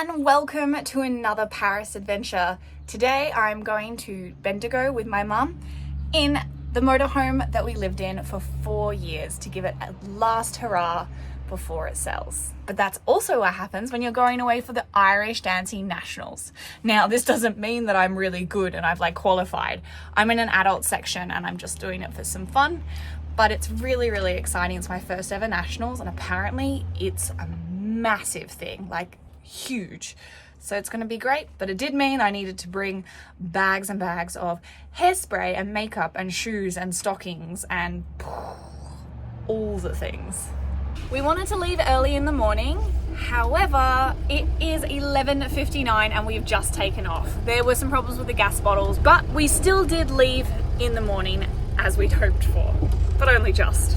and welcome to another Paris adventure. Today I'm going to Bendigo with my mum in the motorhome that we lived in for 4 years to give it a last hurrah before it sells. But that's also what happens when you're going away for the Irish Dancing Nationals. Now, this doesn't mean that I'm really good and I've qualified. I'm in an adult section and I'm just doing it for some fun, but it's really, really exciting. It's my first ever nationals and apparently it's a massive thing, huge. So it's going to be great, but it did mean I needed to bring bags and bags of hairspray and makeup and shoes and stockings and all the things. We wanted to leave early in the morning, however, it is 11:59 and we've just taken off. There were some problems with the gas bottles, but we still did leave in the morning as we'd hoped for, but only just.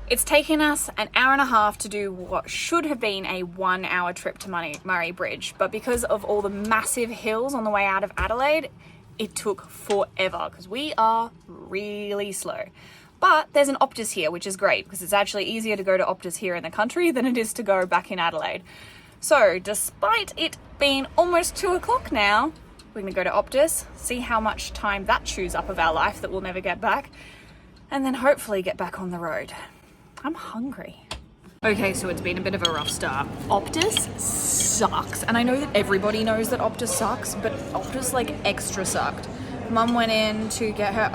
It's taken us an hour and a half to do what should have been a 1 hour trip to Murray Bridge, but because of all the massive hills on the way out of Adelaide, it took forever because we are really slow. But there's an Optus here, which is great because it's actually easier to go to Optus here in the country than it is to go back in Adelaide. So despite it being almost 2 o'clock now, we're gonna go to Optus, see how much time that chews up of our life that we'll never get back, and then hopefully get back on the road. I'm hungry. Okay, so it's been a bit of a rough start. Optus sucks. And I know that everybody knows that Optus sucks, but Optus extra sucked. Mum went in to get her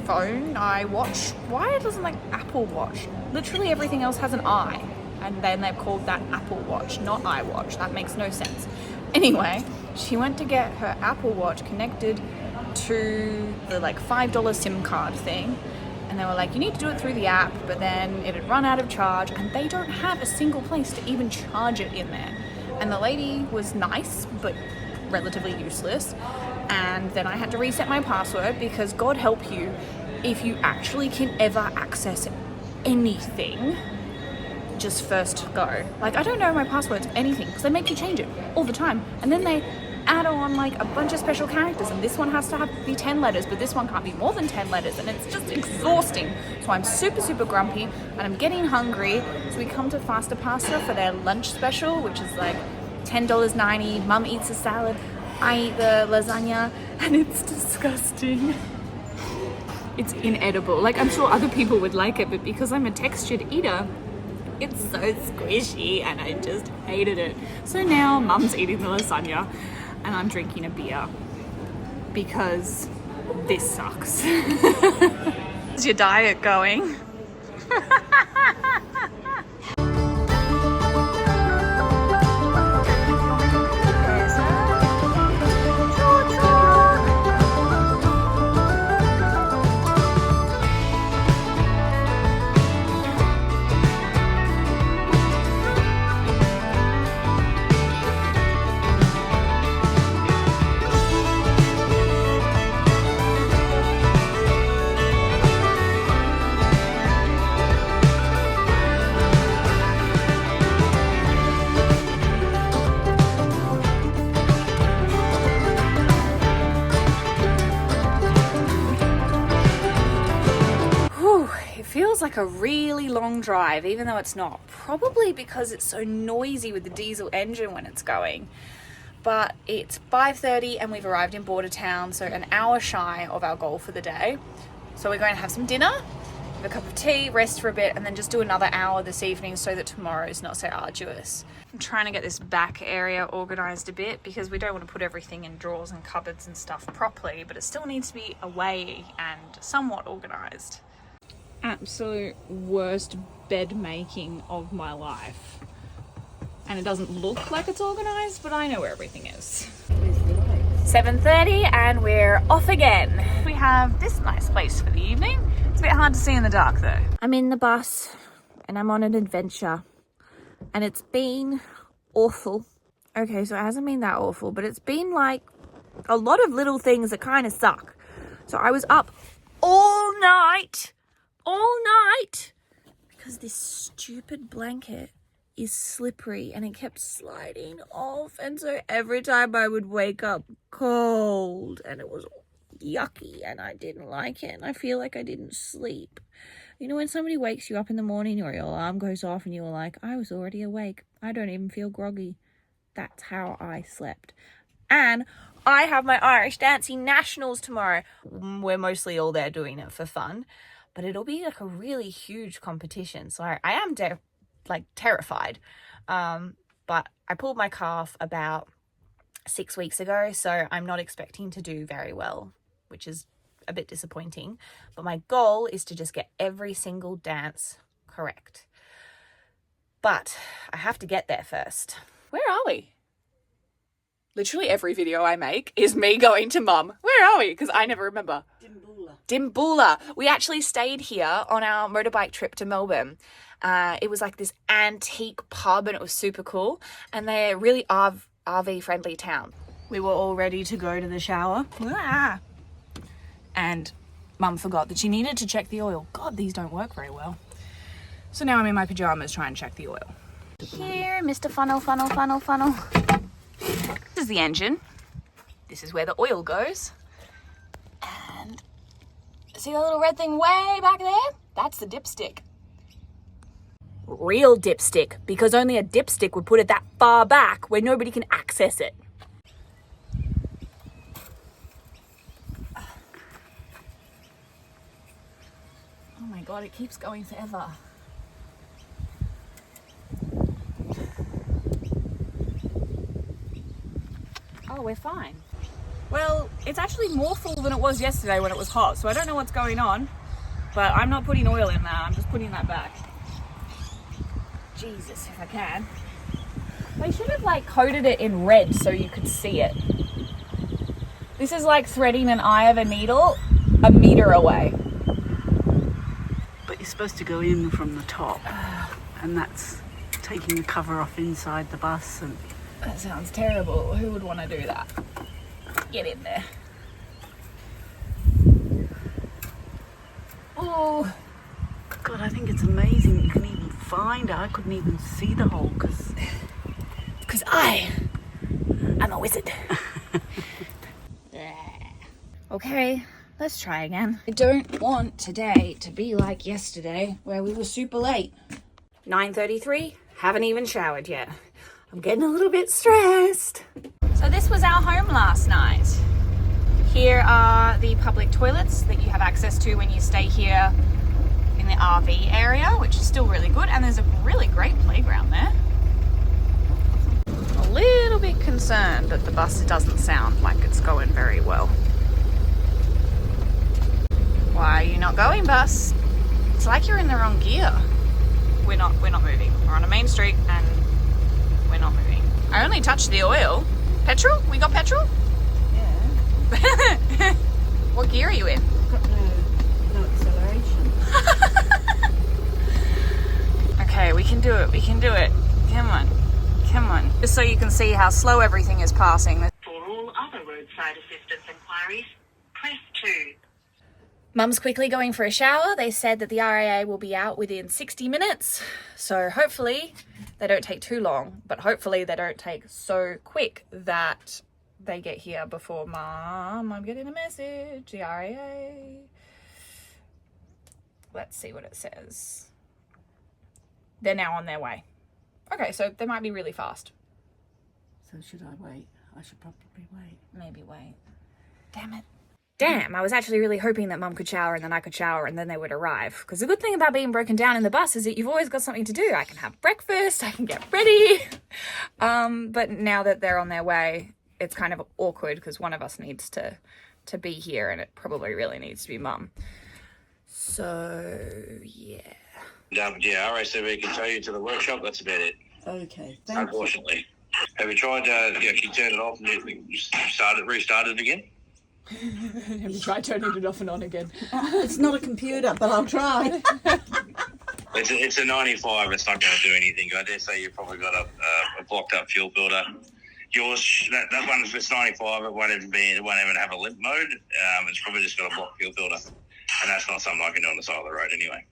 iWatch. Why doesn't Apple Watch? Literally everything else has an I. And then they've called that Apple Watch, not iWatch. That makes no sense. Anyway, she went to get her Apple Watch connected to the $5 SIM card thing. And they were like, you need to do it through the app, but then it had run out of charge and they don't have a single place to even charge it in there. And the lady was nice, but relatively useless. And then I had to reset my password because God help you if you actually can ever access anything, just first go. I don't know my passwords for anything because they make you change it all the time. And then they add on a bunch of special characters, and this one has to be 10 letters, but this one can't be more than 10 letters, and it's just exhausting. So I'm super grumpy and I'm getting hungry, so we come to Faster Pasta for their lunch special, which is $10.90. Mum eats a salad, I eat the lasagna, and it's disgusting. It's inedible. I'm sure other people would like it, but because I'm a textured eater, it's so squishy and I just hated it. So now Mum's eating the lasagna and I'm drinking a beer because this sucks. How's your diet going? Feels like a really long drive, even though it's not. Probably because it's so noisy with the diesel engine when it's going. But it's 5:30 and we've arrived in Bordertown, so an hour shy of our goal for the day. So we're going to have some dinner, have a cup of tea, rest for a bit, and then just do another hour this evening so that tomorrow is not so arduous. I'm trying to get this back area organized a bit because we don't want to put everything in drawers and cupboards and stuff properly, but it still needs to be away and somewhat organized. Absolute worst bed making of my life, and it doesn't look like it's organized, but I know where everything is. 7:30 and we're off again. We have this nice place for the evening. It's a bit hard to see in the dark though. I'm in the bus and I'm on an adventure and it's been awful. Okay, so it hasn't been that awful, but it's been a lot of little things that kind of suck. So I was up all night because this stupid blanket is slippery and it kept sliding off, and so every time I would wake up cold and it was yucky and I didn't like it and I feel like I didn't sleep. You know when somebody wakes you up in the morning or your alarm goes off and you were like, I was already awake. I don't even feel groggy. That's how I slept. And I have my Irish dancing nationals tomorrow. We're mostly all there doing it for fun, but it'll be like a really huge competition. So I am terrified. But I pulled my calf about 6 weeks ago, so I'm not expecting to do very well, which is a bit disappointing. But my goal is to just get every single dance correct. But I have to get there first. Where are we? Literally every video I make is me going to Mum. Where are we? Because I never remember. Dimboola. We actually stayed here on our motorbike trip to Melbourne. It was like this antique pub and it was super cool. And they're really RV friendly town. We were all ready to go to the shower. And Mum forgot that she needed to check the oil. God, these don't work very well. So now I'm in my pajamas trying to check the oil. Here, Mr. Funnel. This is the engine. This is where the oil goes. And see that little red thing way back there? That's the dipstick. Real dipstick, because only a dipstick would put it that far back where nobody can access it. Oh my God, it keeps going forever. Oh, we're fine. Well, it's actually more full than it was yesterday when it was hot, so I don't know what's going on, but I'm not putting oil in that, I'm just putting that back. Jesus, if I can. They should have coated it in red so you could see it. This is like threading an eye of a needle a meter away. But you're supposed to go in from the top, and that's taking the cover off inside the bus. And that sounds terrible. Who would want to do that? Get in there. Oh. God, I think it's amazing you can even find it. I couldn't even see the hole because I am a wizard. Okay, let's try again. I don't want today to be like yesterday where we were super late. 9:33, haven't even showered yet. I'm getting a little bit stressed. So this was our home last night. Here are the public toilets that you have access to when you stay here in the RV area, which is still really good, and there's a really great playground there. A little bit concerned that the bus doesn't sound like it's going very well. Why are you not going, bus? It's like you're in the wrong gear. We're not moving. We're on a main street and we're not moving. I only touched the oil. Petrol? We got petrol? yeah. What gear are you in? Got no acceleration. Okay, we can do it. Come on. Just so you can see how slow everything is passing. For all other roadside assistance inquiries, press 2. Mum's quickly going for a shower. They said that the RAA will be out within 60 minutes. So hopefully they don't take too long, but hopefully they don't take so quick that they get here before Mum. I'm getting a message, the RAA. Let's see what it says. They're now on their way. Okay, so they might be really fast. So should I wait? I should probably wait. Maybe wait. Damn it. Damn, I was actually really hoping that Mum could shower and then I could shower and then they would arrive. Because the good thing about being broken down in the bus is that you've always got something to do. I can have breakfast, I can get ready. But now that they're on their way, it's kind of awkward because one of us needs to be here and it probably really needs to be Mum. So, yeah. Yeah, RACV can tow you to the workshop. That's about it. Okay. Unfortunately. Have you tried, if you turn it off and you restart it again? Have you tried turning it off and on again? It's not a computer, but I'll try. It's a 95. It's not going to do anything. I dare say you've probably got a blocked up fuel filter. Yours, that one, if it's 95, it won't even have a limp mode. It's probably just got a blocked fuel filter. And that's not something I can do on the side of the road anyway.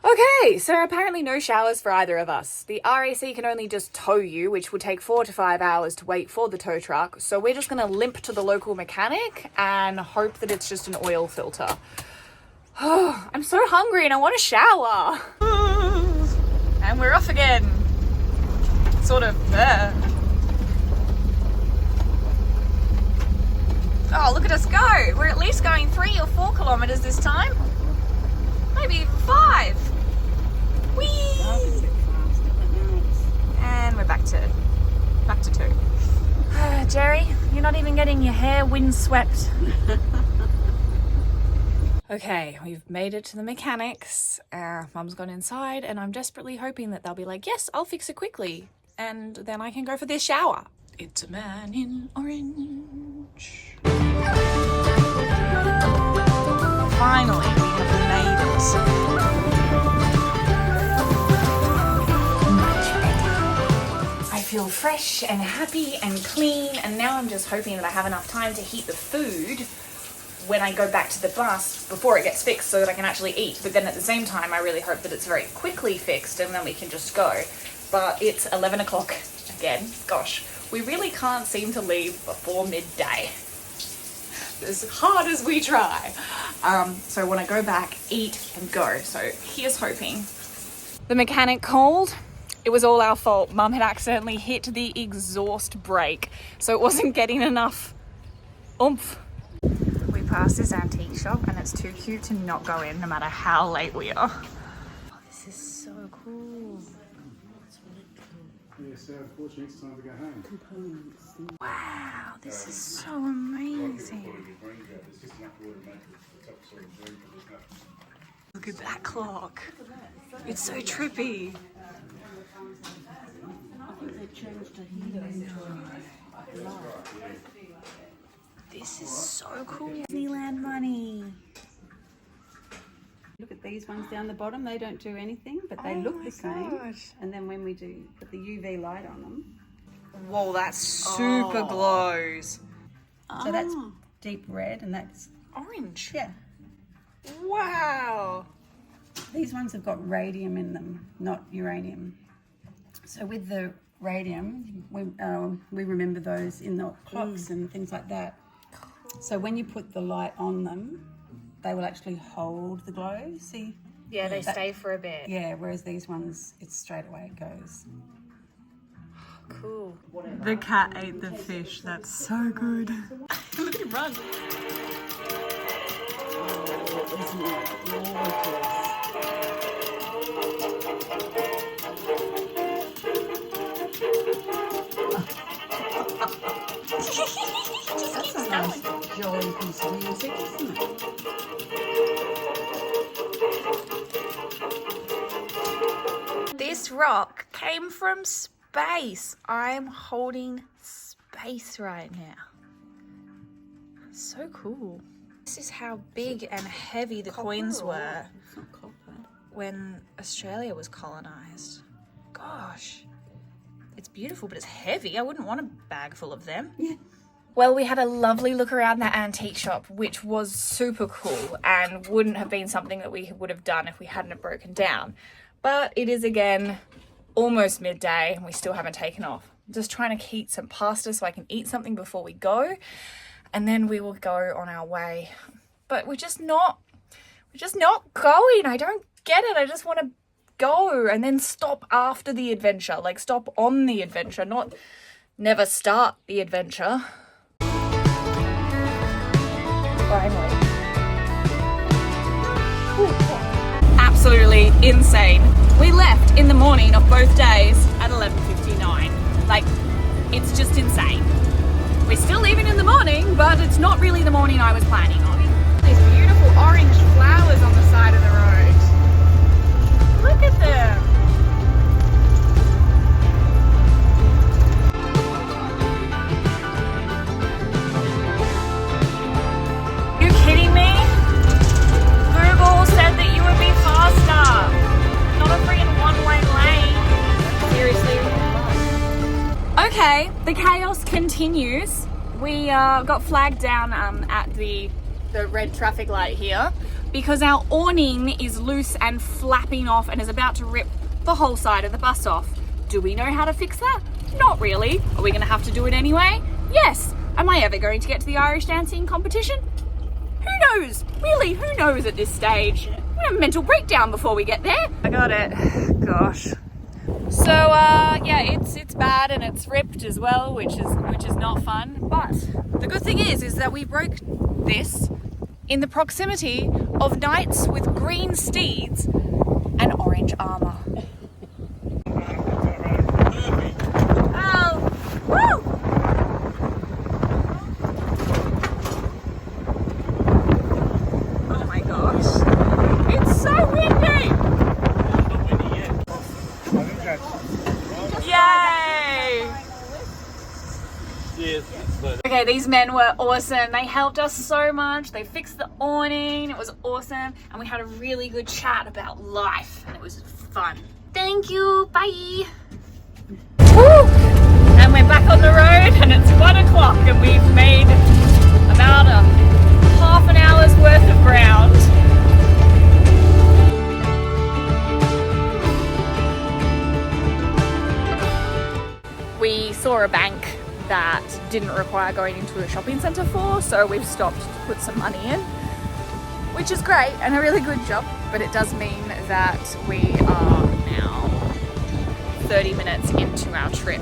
Okay, so apparently no showers for either of us. The RAC can only just tow you, which would take 4 to 5 hours to wait for the tow truck. So we're just gonna limp to the local mechanic and hope that it's just an oil filter. Oh, I'm so hungry and I want a shower. And we're off again. Sort of there. Oh, look at us go. We're at least going 3 or 4 kilometers this time. Maybe even 5. Whee! And we're back to 2. Jerry, you're not even getting your hair windswept. Okay, we've made it to the mechanics. Mum's gone inside and I'm desperately hoping that they'll be like, yes, I'll fix it quickly. And then I can go for this shower. It's a man in orange. Finally, we have made it. I feel fresh and happy and clean, and now I'm just hoping that I have enough time to heat the food when I go back to the bus before it gets fixed so that I can actually eat. But then at the same time, I really hope that it's very quickly fixed and then we can just go. But it's 11 o'clock again. Gosh, we really can't seem to leave before midday. As hard as we try. So I want to go back, eat and go. So here's hoping. The mechanic called. It was all our fault. Mum had accidentally hit the exhaust brake, so it wasn't getting enough oomph. We passed this antique shop and it's too cute to not go in no matter how late we are. Oh, this is so cool. Yeah, so unfortunately it's time to go home. Wow, this is so amazing. Look at that clock. It's so trippy. This is so cool. Disneyland money. Look at these ones down the bottom. They don't do anything, but they look the same. Gosh. And then when we do put the UV light on them, Whoa, that super glows. so that's deep red, and that's Orange. yeah. Wow. These ones have got radium in them, not uranium. So with the radium, we remember those in the clocks and things like that. So when you put the light on them, they will actually hold the glow. See? Yeah, they stay for a bit. Yeah. Whereas these ones, it's straight away it goes. Cool. The cat ate the fish. That's so good. Look at him run. That's a nice jolly piece of music, isn't it? This rock came from space. I'm holding space right now. So cool. This is how big and heavy the coins were It's not copper. when Australia was colonised. Gosh. It's beautiful, but it's heavy. I wouldn't want a bag full of them. Yeah. Well, we had a lovely look around that antique shop, which was super cool and wouldn't have been something that we would have done if we hadn't have broken down. But it is, again, almost midday and we still haven't taken off. I'm just trying to heat some pasta so I can eat something before we go, and then we will go on our way. But we're just not going. I don't get it. I just want to go and then stop after the adventure. Like, stop on the adventure, not never start the adventure. Finally. Absolutely insane. We left in the morning of both days at 11:59. Like, it's just insane. We're still leaving in the morning, but it's not really the morning I was planning on. These beautiful orange flowers on the side of the road. Look at them. You kidding me? Google said that you would be faster. Not a freaking one-way lane. Seriously. Okay, the chaos continues. We got flagged down at the red traffic light here, because our awning is loose and flapping off and is about to rip the whole side of the bus off. Do we know how to fix that? Not really. Are we going to have to do it anyway? Yes. Am I ever going to get to the Irish dancing competition? Who knows? Really, who knows at this stage? I'm gonna have a mental breakdown before we get there. I got it. Gosh. So yeah, it's bad and it's ripped as well, which is not fun. But the good thing is that we broke this in the proximity of knights with green steeds and orange armor. Oh, woo! Oh my gosh, it's so windy! Not windy yet. I think that's... Yay! Yes. Okay, these men were awesome. They helped us so much. They fixed the awning. It was awesome. And we had a really good chat about life. And it was fun. Thank you. Bye. Woo! And we're back on the road and it's 1 o'clock and we've made about a half an hour's worth of ground. We saw a bank that didn't require going into a shopping centre for, so we've stopped to put some money in, which is great and a really good job, but it does mean that we are now 30 minutes into our trip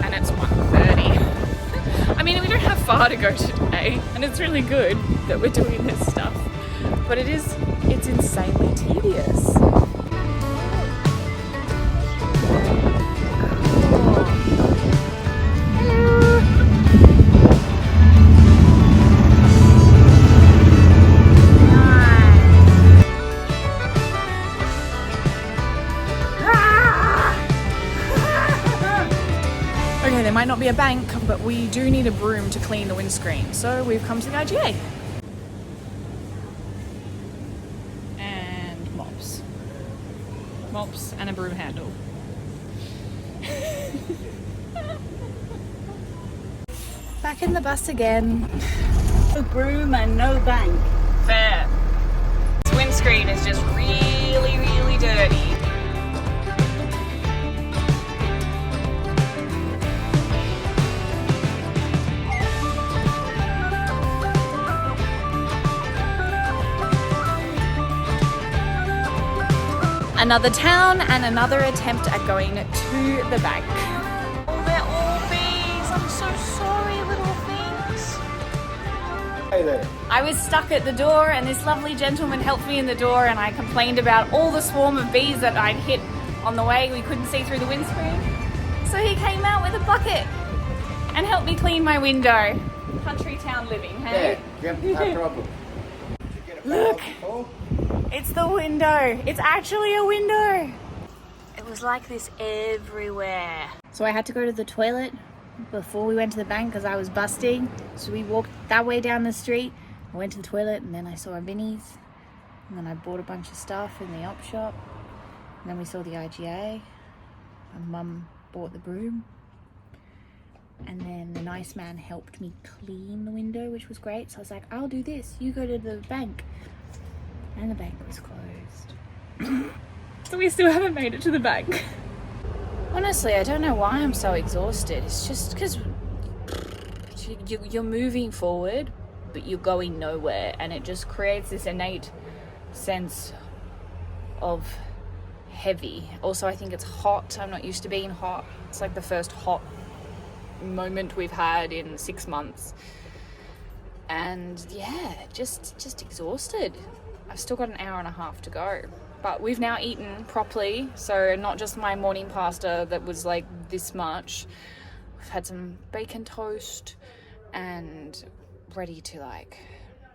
and it's 1:30. I mean, we don't have far to go today and it's really good that we're doing this stuff, but it's insanely tedious. Okay, there might not be a bank, but we do need a broom to clean the windscreen, so we've come to the IGA. And mops. Mops and a broom handle. Back in the bus again. No broom and no bank. Fair. This windscreen is just really, really dirty. Another town and another attempt at going to the bank. Oh, they're all bees. I'm so sorry, little things. Hey there. I was stuck at the door and this lovely gentleman helped me in the door and I complained about all the swarm of bees that I'd hit on the way. We couldn't see through the windscreen. So he came out with a bucket and helped me clean my window. Country town living, hey? Yeah, no problem. Look, it's the window. It's actually a window. It was like this everywhere. So I had to go to the toilet before we went to the bank because I was busting. So we walked that way down the street. I went to the toilet and then I saw a Vinnie's. And then I bought a bunch of stuff in the op shop. And then we saw the IGA. My mum bought the broom. And then the nice man helped me clean the window, which was great. So I was like, I'll do this. You go to the bank. And the bank was closed. So we still haven't made it to the bank. Honestly, I don't know why I'm so exhausted. It's just because you're moving forward, but you're going nowhere. And it just creates this innate sense of heavy. Also, I think it's hot. I'm not used to being hot. It's like the first hot moment we've had in 6 months. And yeah, just exhausted. I've still got an hour and a half to go. But we've now eaten properly, so not just my morning pasta that was like this much. We've had some bacon toast and ready to like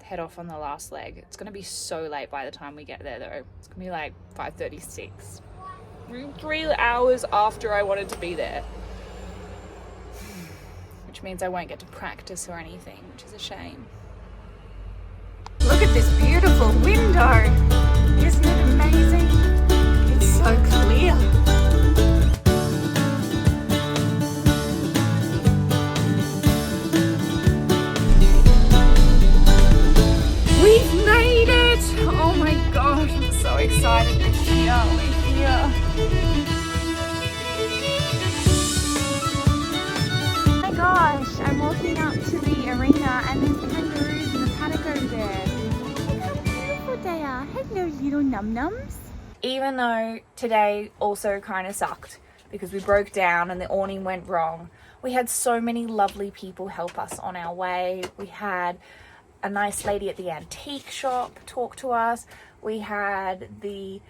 head off on the last leg. It's gonna be so late by the time we get there though. It's gonna be like 5:36. 3 hours after I wanted to be there. Which means I won't get to practice or anything, which is a shame. Look at this beautiful window. Isn't it amazing? It's so clear. We've made it! excited. We're here. We're here. Oh my gosh, I'm walking up to the arena and there's kangaroos in the paddock over there. Look how beautiful they are. Hello, little num-nums. Even though today also kind of sucked because we broke down and the awning went wrong, we had so many lovely people help us on our way. We had a nice lady at the antique shop talk to us. We had the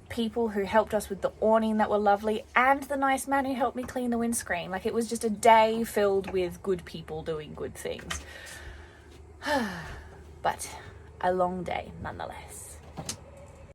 people who helped us with the awning that were lovely, and the nice man who helped me clean the windscreen. Like, it was just a day filled with good people doing good things. But a long day nonetheless.